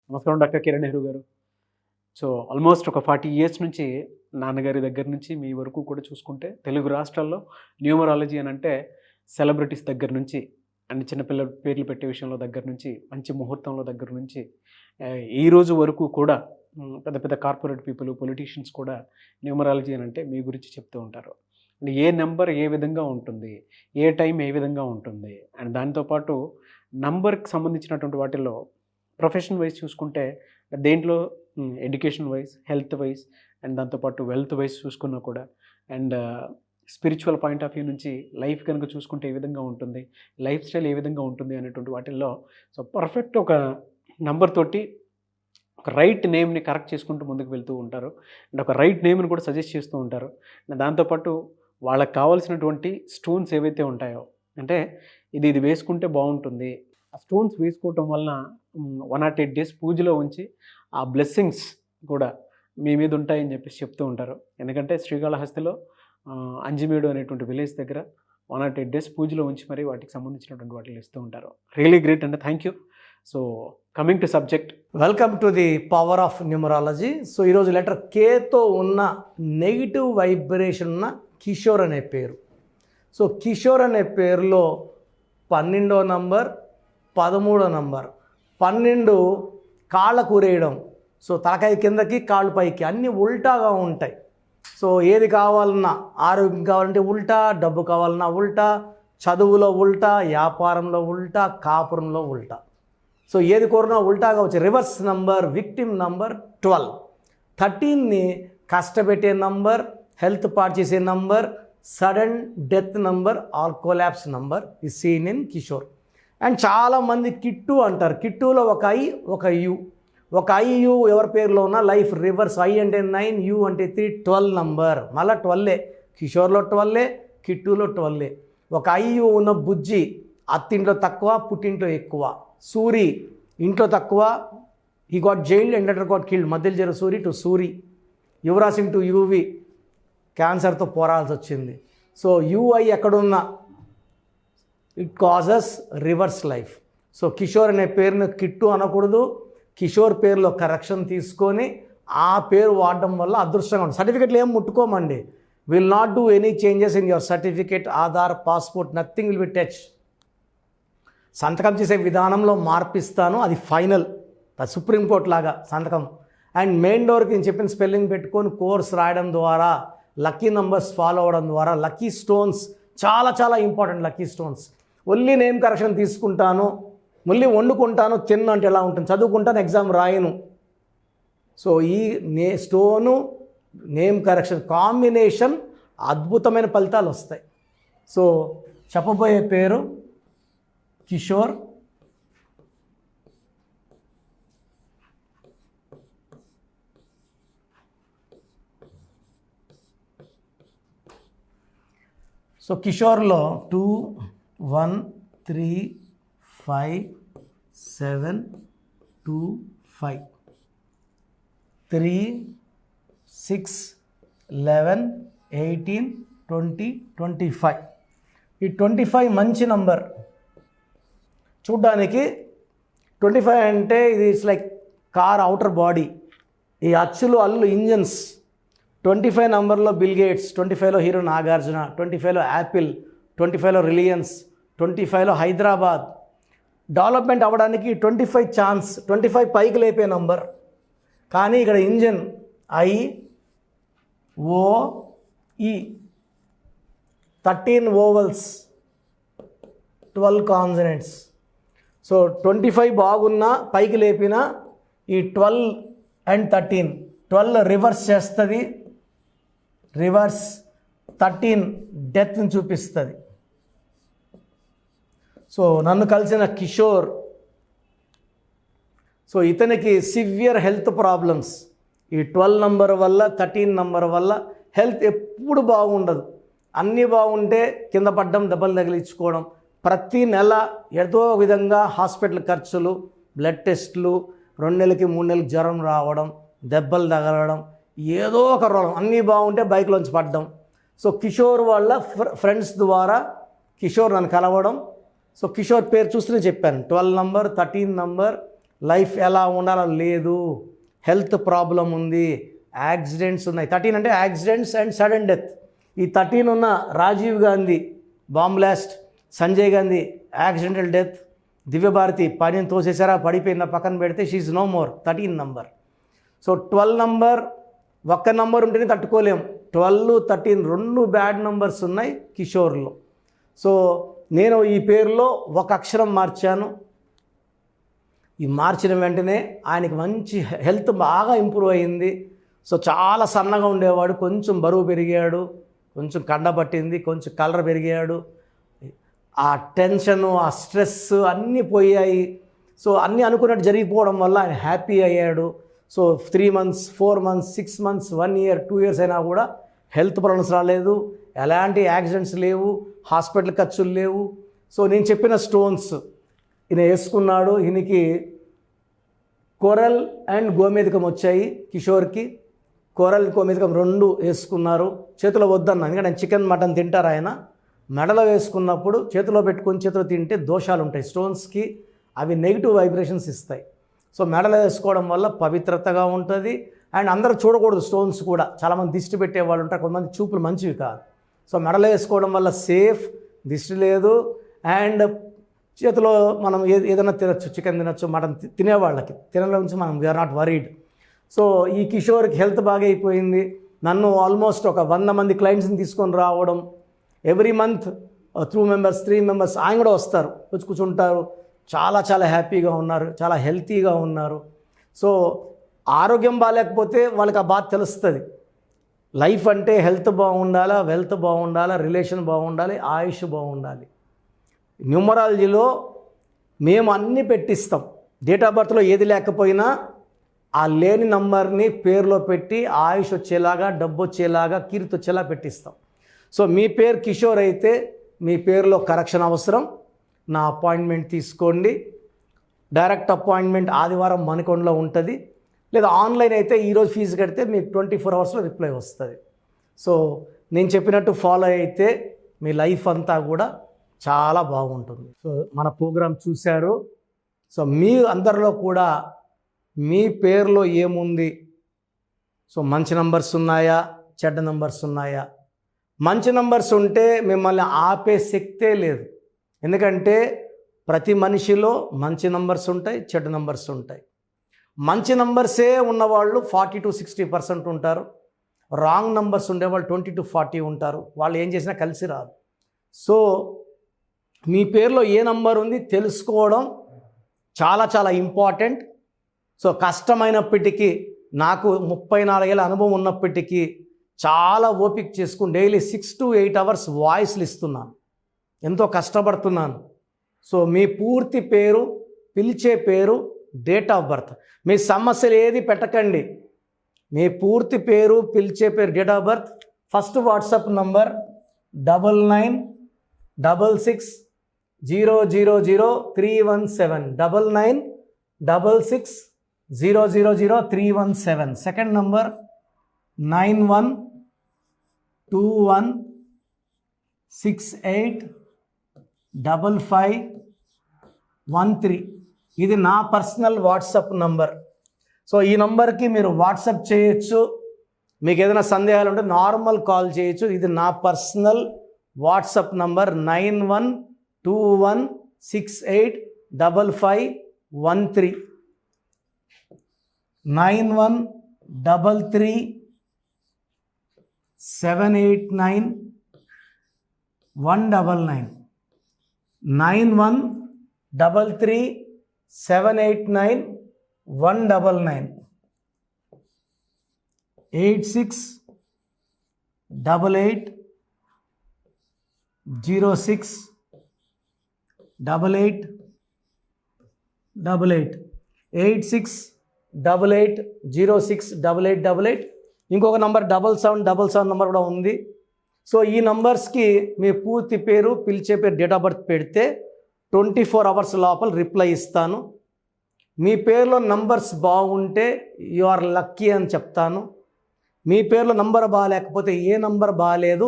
నమస్కారం డాక్టర్ కిరణ్ నెహ్రూ గారు. So almost ఒక 40 ఇయర్స్ నుంచి నాన్నగారి దగ్గర నుంచి మీ వరకు కూడా చూసుకుంటే తెలుగు రాష్ట్రాల్లో న్యూమరాలజీ అని అంటే సెలబ్రిటీస్ దగ్గర నుంచి అండ్ చిన్నపిల్లల పేర్లు పెట్టే విషయంలో దగ్గర నుంచి మంచి ముహూర్తంలో దగ్గర నుంచి ఈ రోజు వరకు కూడా పెద్ద పెద్ద కార్పొరేట్ పీపుల్ పొలిటీషియన్స్ కూడా న్యూమరాలజీ అని అంటే మీ గురించి చెప్తూ ఉంటారు. అండ్ ఏ నెంబర్ ఏ విధంగా ఉంటుంది, ఏ టైం ఏ విధంగా ఉంటుంది, అండ్ దాంతోపాటు నంబర్కి సంబంధించినటువంటి వాటిల్లో ప్రొఫెషన్ వైజ్ చూసుకుంటే దేంట్లో education wise, health wise and దాంతోపాటు వెల్త్ వైజ్ చూసుకున్నా కూడా and spiritual point of view నుంచి లైఫ్ కనుక చూసుకుంటే ఏ విధంగా ఉంటుంది, లైఫ్ స్టైల్ ఏ విధంగా ఉంటుంది అనేటువంటి వాటిల్లో సో పర్ఫెక్ట్ ఒక నెంబర్ తోటి ఒక రైట్ నేమ్ని కరెక్ట్ చేసుకుంటూ ముందుకు వెళ్తూ ఉంటారు అండ్ ఒక రైట్ నేమ్ని కూడా సజెస్ట్ చేస్తూ ఉంటారు. అండ్ దాంతోపాటు వాళ్ళకి కావాల్సినటువంటి స్టోన్స్ ఏవైతే ఉంటాయో అంటే ఇది వేసుకుంటే బాగుంటుంది, ఆ స్టోన్స్ వేసుకోవటం వలన 108 days పూజలో ఉంచి ఆ బ్లెస్సింగ్స్ కూడా మీ మీద ఉంటాయని చెప్పేసి చెప్తూ ఉంటారు. ఎందుకంటే శ్రీకాళహస్తిలో అంజిమేడు అనేటువంటి విలేజ్ దగ్గర 108 days పూజలో ఉంచి మరి వాటికి సంబంధించినటువంటి వాటిని ఇస్తూ ఉంటారు. రియలీ గ్రేట్ అండి, thank you. So coming to subject, welcome to the power of numerology. So ఈరోజు లెటర్ కేతో ఉన్న నెగిటివ్ వైబ్రేషన్ ఉన్న కిషోర్ అనే పేరు. సో కిషోర్ అనే పేరులో 12వ నంబర్, 13వ నంబర్. 12 కాళ్ళ కూరేయడం, సో తలకాయ కిందకి కాళ్ళు పైకి అన్నీ ఉల్టాగా ఉంటాయి. సో ఏది కావాలన్నా, ఆరోగ్యం కావాలంటే ఉల్టా, డబ్బు కావాలన్నా ఉల్టా, చదువులో ఉల్టా, వ్యాపారంలో ఉల్టా, కాపురంలో ఉల్టా. సో ఏది కోరినా ఉల్టాగా వచ్చే రివర్స్ నంబర్, విక్టిమ్ నంబర్ 12. 13ని కష్టపెట్టే నంబర్, హెల్త్ పాడు చేసే number, sudden death number or collapse number ఈ సీన్ ఇన్ కిషోర్. అండ్ చాలామంది కిట్టు అంటారు. కిట్టులో ఒక ఐ, ఒక యు. ఒక ఐయు ఎవరి పేరులో ఉన్న లైఫ్ రివర్స్. ఐ అంటే 9, యు అంటే 3, 12 నంబర్. మళ్ళీ 12. కిషోర్లో 12, కిట్టులో 12. ఒక ఐయు ఉన్న బుజ్జి అత్తింట్లో తక్కువ, పుట్టింట్లో ఎక్కువ. సూరి ఇంట్లో తక్కువ, ఈ got jailed and letter got killed. మధ్యలో జర Suri to Suri. Yuvraj to UV, క్యాన్సర్తో పోరాల్సి వచ్చింది. సో యుఐ ఎక్కడున్నా it causes reverse life. So Kishore అనే పేరును కిట్టు అనకూడదు. కిషోర్ పేరులో కరెక్షన్ తీసుకొని ఆ పేరు వాడడం వల్ల అదృష్టంగా ఉంటుంది. సర్టిఫికెట్లు ఏం ముట్టుకోమండి. Will not do any changes in your certificate, Aadhaar, passport, nothing will be touch. సంతకం చేసే విధానంలో మార్పిస్తాను, అది ఫైనల్. అది సుప్రీంకోర్టు లాగా సంతకం. అండ్ మెయిన్ డోర్కి నేను చెప్పిన స్పెల్లింగ్ పెట్టుకొని కోర్స్ రాయడం ద్వారా, లక్కీ నంబర్స్ ఫాలో అవ్వడం ద్వారా, లక్కీ స్టోన్స్ చాలా చాలా important. Lucky stones only name correction తీసుకుంటాను, మళ్ళీ వండుకుంటాను, తిన్ను అంటే ఎలా ఉంటుంది, చదువుకుంటాను, ఎగ్జామ్ రాయను. సో ఈ స్టోను నేమ్ కరెక్షన్ కాంబినేషన్ అద్భుతమైన ఫలితాలు వస్తాయి. సో చెప్పబోయే పేరు కిషోర్. సో కిషోర్లో 2, 1, 3, 5, 7, 2, 5, 3, 6, 11, 18, 20, 25. ఈ 25 మంచి నంబర్. చూడ్డానికి 25 అంటే ఇది it's like car outer body. ఈ అచ్చులు అల్లు ఇంజన్స్. 25 నంబర్లో బిల్ గేట్స్, 25లో హీరో నాగార్జున, 25లో యాపిల్, 25లో రిలయన్స్, 25లో హైదరాబాద్. డెవలప్మెంట్ అవ్వడానికి 25 ఛాన్స్. 25 పైకి లేపే నంబర్. కానీ ఇక్కడ engine IOE, 13 vowels, 12 consonants. So 25 బాగున్నా పైకి లేపిన ఈ 12 అండ్ 13, 12 రివర్స్ చేస్తుంది, రివర్స్ 13 డెత్ని చూపిస్తుంది. సో నన్ను కలిసిన కిషోర్, సో ఇతనికి సివియర్ హెల్త్ ప్రాబ్లమ్స్. ఈ 12 నంబర్ వల్ల, 13 నంబర్ వల్ల హెల్త్ ఎప్పుడు బాగుండదు. అన్నీ బాగుంటే కింద పడ్డం, దెబ్బలు తగిలించుకోవడం, ప్రతి నెల ఏదో విధంగా హాస్పిటల్ ఖర్చులు, బ్లడ్ టెస్టులు, 2 నెలలకి 3 నెలలకు జ్వరం రావడం, దెబ్బలు తగలడం, ఏదో ఒక రోగం. అన్నీ బాగుంటే బైక్లోంచి పడ్డం. సో కిషోర్ వాళ్ళ ఫ్రెండ్స్ ద్వారా కిషోర్ నన్ను కలవడం. సో కిషోర్ పేరు చూస్తూనే చెప్పాను, 12 నంబర్, 13 నంబర్, లైఫ్ ఎలా ఉండాలో లేదు, హెల్త్ ప్రాబ్లం ఉంది, యాక్సిడెంట్స్ ఉన్నాయి. 13 అంటే యాక్సిడెంట్స్ అండ్ సడన్ డెత్. ఈ 13 ఉన్న Rajiv Gandhi bomb blast, Sanjay Gandhi accidental death, Divya Bharati పనిని తోసేసారా పడిపోయిందా పక్కన పెడితే she no more. 13 number. So 12 number ఒక్క నంబర్ ఉంటేనే తట్టుకోలేం. 12, 13 2 బ్యాడ్ నంబర్స్ ఉన్నాయి కిషోర్లో. సో నేను ఈ పేరులో ఒక అక్షరం మార్చాను. ఈ మార్చిన వెంటనే ఆయనకి మంచి హెల్త్ బాగా ఇంప్రూవ్ అయింది. సో చాలా సన్నగా ఉండేవాడు, కొంచెం బరువు పెరిగాడు, కొంచెం కండ పట్టింది, కొంచెం కలర్ పెరిగాడు. ఆ టెన్షను, ఆ స్ట్రెస్ అన్నీ పోయాయి. సో అన్నీ అనుకున్నట్టు జరిగిపోవడం వల్ల ఆయన హ్యాపీ అయ్యాడు. So 3 months, 4 months, 6 months, 1 year, 2 years అయినా కూడా హెల్త్ ప్రాబ్లమ్స్ రాలేదు, ఎలాంటి యాక్సిడెంట్స్ లేవు, హాస్పిటల్ ఖర్చులు లేవు. సో నేను చెప్పిన స్టోన్స్ ఈయన వేసుకున్నాడు. ఈయనకి కొరల్ అండ్ గోమేధికం వచ్చాయి. కిషోర్కి కొరల్ గోమేధికం 2 వేసుకున్నారు. చేతిలో వద్దన్నా, ఎందుకంటే ఆయన చికెన్ మటన్ తింటారు. ఆయన మెడలో వేసుకున్నప్పుడు చేతిలో పెట్టుకొని చేతిలో తింటే దోషాలు ఉంటాయి స్టోన్స్కి, అవి నెగిటివ్ వైబ్రేషన్స్ ఇస్తాయి. సో మెడలో వేసుకోవడం వల్ల పవిత్రతగా ఉంటుంది. అండ్ అందరూ చూడకూడదు స్టోన్స్ కూడా, చాలామంది దిష్టి పెట్టేవాళ్ళు ఉంటారు, కొంతమంది చూపులు మంచివి కాదు. సో మెడలో వేసుకోవడం వల్ల సేఫ్, దిష్టి లేదు. అండ్ చేతిలో మనం ఏదైనా తినచ్చు, చికెన్ తినచ్చు, మటన్ తినేవాళ్ళకి తినడం నుంచి మనం వీఆర్ నాట్ వరీడ్. సో ఈ కిషోర్కి హెల్త్ బాగా అయిపోయింది. నన్ను ఆల్మోస్ట్ ఒక 100 మంది క్లయింట్స్ని తీసుకొని రావడం, ఎవ్రీ మంత్ 2 members, 3 members ఆయన కూడా వస్తారు, వచ్చి కూర్చుంటారు. చాలా చాలా హ్యాపీగా ఉన్నారు, చాలా హెల్తీగా ఉన్నారు. సో ఆరోగ్యం బాగాలేకపోతే వాళ్ళకి ఆ బాధ తెలుస్తుంది. లైఫ్ అంటే హెల్త్ బాగుండాలా, వెల్త్ బాగుండాలా, రిలేషన్ బాగుండాలి, ఆయుష్ బాగుండాలి. న్యూమరాలజీలో మేము అన్నీ పెట్టిస్తాం. డేట్ ఆఫ్ బర్త్లో ఏది లేకపోయినా ఆ లేని నంబర్ని పేరులో పెట్టి ఆయుష్ వచ్చేలాగా, డబ్బు వచ్చేలాగా, కీర్తి వచ్చేలా పెట్టిస్తాం. సో మీ పేరు కిషోర్ అయితే మీ పేరులో కరెక్షన్ అవసరం. నా అపాయింట్మెంట్ తీసుకోండి. డైరెక్ట్ అపాయింట్మెంట్ ఆదివారం మణికొండలో ఉంటుంది, లేదా ఆన్లైన్ అయితే ఈరోజు ఫీజు కడితే మీకు 24 hours రిప్లై వస్తుంది. సో నేను చెప్పినట్టు ఫాలో అయితే మీ లైఫ్ అంతా కూడా చాలా బాగుంటుంది. సో మన ప్రోగ్రాం చూశారు. సో మీ అందరిలో కూడా మీ పేరులో ఏముంది, సో మంచి నంబర్స్ ఉన్నాయా, చెడ్డ నంబర్స్ ఉన్నాయా? మంచి నంబర్స్ ఉంటే మిమ్మల్ని ఆపే శక్తే లేదు. ఎందుకంటే ప్రతి మనిషిలో మంచి నంబర్స్ ఉంటాయి, చెడ్డ నంబర్స్ ఉంటాయి. మంచి నంబర్సే ఉన్నవాళ్ళు 40 to 60% ఉంటారు. రాంగ్ నంబర్స్ ఉండేవాళ్ళు 20 to 40 ఉంటారు. వాళ్ళు ఏం చేసినా కలిసి రాదు. సో మీ పేరులో ఏ నంబర్ ఉంది తెలుసుకోవడం చాలా చాలా ఇంపార్టెంట్. సో కష్టమైనప్పటికీ, నాకు 34 ఏళ్ళ అనుభవం ఉన్నప్పటికీ చాలా ఓపిక చేసుకుని డైలీ 6 to 8 hours వాయిస్లు ఇస్తున్నాను, ఎంతో కష్టపడుతున్నాను. సో మీ పూర్తి పేరు, పిలిచే పేరు, డేట్ ఆఫ్ బర్త్, మీ సమస్యలు ఏది పెట్టకండి. మీ పూర్తి పేరు, పిలిచే పేరు, date of birth. First WhatsApp number 9966000317, 9966000317. Second number 9121685513. ఇది నా పర్సనల్ వాట్సాప్ నంబర్. సో ఈ నంబర్కి మీరు వాట్సాప్ చేయొచ్చు. మీకు ఏదైనా సందేహాలు ఉంటే నార్మల్ కాల్ చేయొచ్చు. ఇది నా పర్సనల్ వాట్సాప్ నంబర్ 9121685513, 9133789199, 9133789199, 8688068888, 8688068888. ఇంకొక నంబర్ 7777 నంబర్ కూడా ఉంది. సో ఈ నంబర్స్కి మీ పూర్తి పేరు, పిలిచే పేరు, డేట్ ఆఫ్ బర్త్ పెడితే 24 hours లోపల రిప్లై ఇస్తాను. మీ పేరులో నంబర్స్ బాగుంటే యు ఆర్ లక్కీ అని చెప్తాను. మీ పేరులో నంబర్ బాగాలేకపోతే ఏ నంబర్ బాగాలేదు,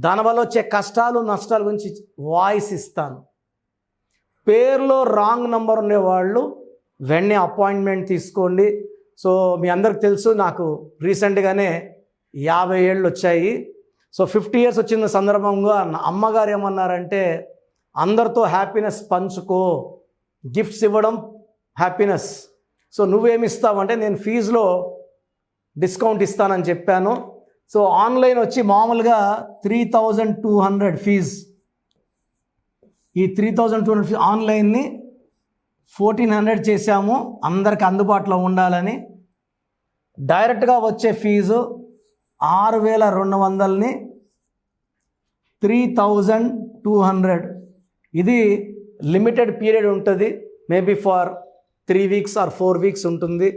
దానివల్ల వచ్చే కష్టాలు, నష్టాల గురించి వాయిస్ ఇస్తాను. పేరులో రాంగ్ నంబర్ ఉండేవాళ్ళు వెంటనే అపాయింట్మెంట్ తీసుకోండి. సో మీ అందరికి తెలుసు, నాకు రీసెంట్గానే 50 ఏళ్ళు వచ్చాయి. సో 50 ఇయర్స్ వచ్చిన సందర్భంగా నా అమ్మగారు ఏమన్నారంటే, అందరితో హ్యాపీనెస్ పంచుకో, గిఫ్ట్స్ ఇవ్వడం హ్యాపీనెస్. సో నువ్వేమిస్తావంటే, నేను ఫీజులో డిస్కౌంట్ ఇస్తానని చెప్పాను. సో ఆన్లైన్ వచ్చి మామూలుగా 3200 ఫీజ్. ఈ 3200 ఫీజ్ ఆన్లైన్ని 1400 చేశాము, అందరికి అందుబాటులో ఉండాలని. డైరెక్ట్గా వచ్చే ఫీజు 6200ని 3200. ఇది లిమిటెడ్ పీరియడ్ ఉంటుంది, maybe for 3 weeks or 4 weeks ఉంటుంది.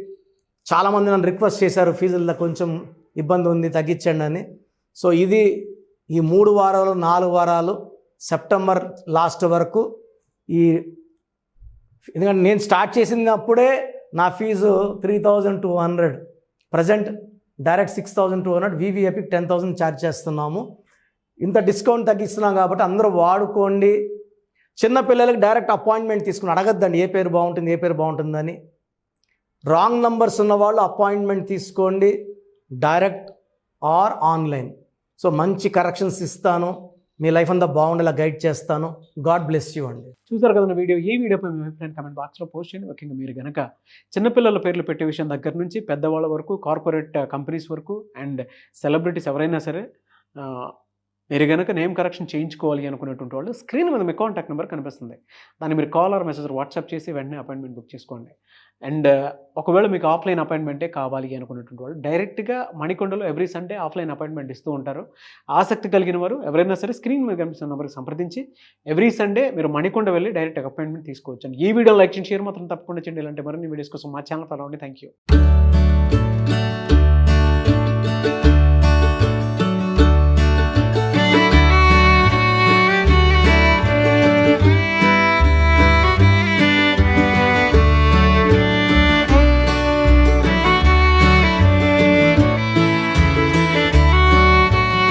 చాలామంది నన్ను రిక్వెస్ట్ చేశారు, ఫీజుల్లో కొంచెం ఇబ్బంది ఉంది తగ్గించండి అని. సో ఇది ఈ 3 వారాలు 4 వారాలు సెప్టెంబర్ లాస్ట్ వరకు. ఎందుకంటే నేను స్టార్ట్ చేసినప్పుడే నా ఫీజు 3200, ప్రజెంట్ డైరెక్ట్ 6200, వివిఐపికి 10,000 ఛార్జ్ చేస్తున్నాము. ఇంత డిస్కౌంట్ తగ్గిస్తున్నాం కాబట్టి అందరూ వాడుకోండి. చిన్నపిల్లలకి డైరెక్ట్ అపాయింట్మెంట్ తీసుకుని అడగద్దండి ఏ పేరు బాగుంటుందని. రాంగ్ నంబర్స్ ఉన్నవాళ్ళు అపాయింట్మెంట్ తీసుకోండి, డైరెక్ట్ ఆర్ ఆన్లైన్. సో మంచి కరెక్షన్స్ ఇస్తాను, మీ లైఫ్ అంతా బాగుండేలా గైడ్ చేస్తాను. గాడ్ బ్లెస్ యూ అండి. చూసారు కదా వీడియో. ఈ వీడియోపై మీ అభిప్రాయం కామెంట్ బాక్స్లో పోస్ట్ చేయండి. ముఖ్యంగా మీరు కనుక చిన్నపిల్లల పేర్లు పెట్టే విషయం దగ్గర నుంచి పెద్దవాళ్ళ వరకు, కార్పొరేట్ కంపెనీస్ వరకు అండ్ సెలబ్రిటీస్ ఎవరైనా సరే మీరు కనుక నేమ్ కరెక్షన్ చేయించుకోవాలి అనుకునేటువంటి వాళ్ళు స్క్రీన్ మీద మీ కాంటాక్ట్ నెంబర్ కనిపిస్తుంది. దాన్ని మీరు కాల్ ఆర్ మెసేజ్ వాట్సాప్ చేసి వెంటనే అపాయింట్మెంట్ బుక్ చేసుకోండి. అండ్ ఒకవేళ మీకు ఆఫ్లైన్ అపాయింట్మెంటే కావాలి అనుకునేటువంటి వాళ్ళు డైరెక్ట్గా మణికొండలో ఎవ్రీ సండే ఆఫ్లైన్ అపాయింట్మెంట్ ఇస్తూ ఉంటారు. ఆసక్తి కలిగిన వారు ఎవరైనా సరే స్క్రీన్ మీద కనిపిస్తున్న నెంబర్కి సంప్రదించి ఎవ్రీ సండే మీరు మణికొండ వెళ్ళి డైరెక్ట్ అపాయింట్మెంట్ తీసుకోవచ్చు. ఈ వీడియో లైక్ చేయండి, షేర్ మాత్రం తప్పకుండా చేయండి. ఇలాంటి మరిన్ని వీడియోస్ కోసం మా ఛానల్ ఫాలో అవ్వండి. Thank you.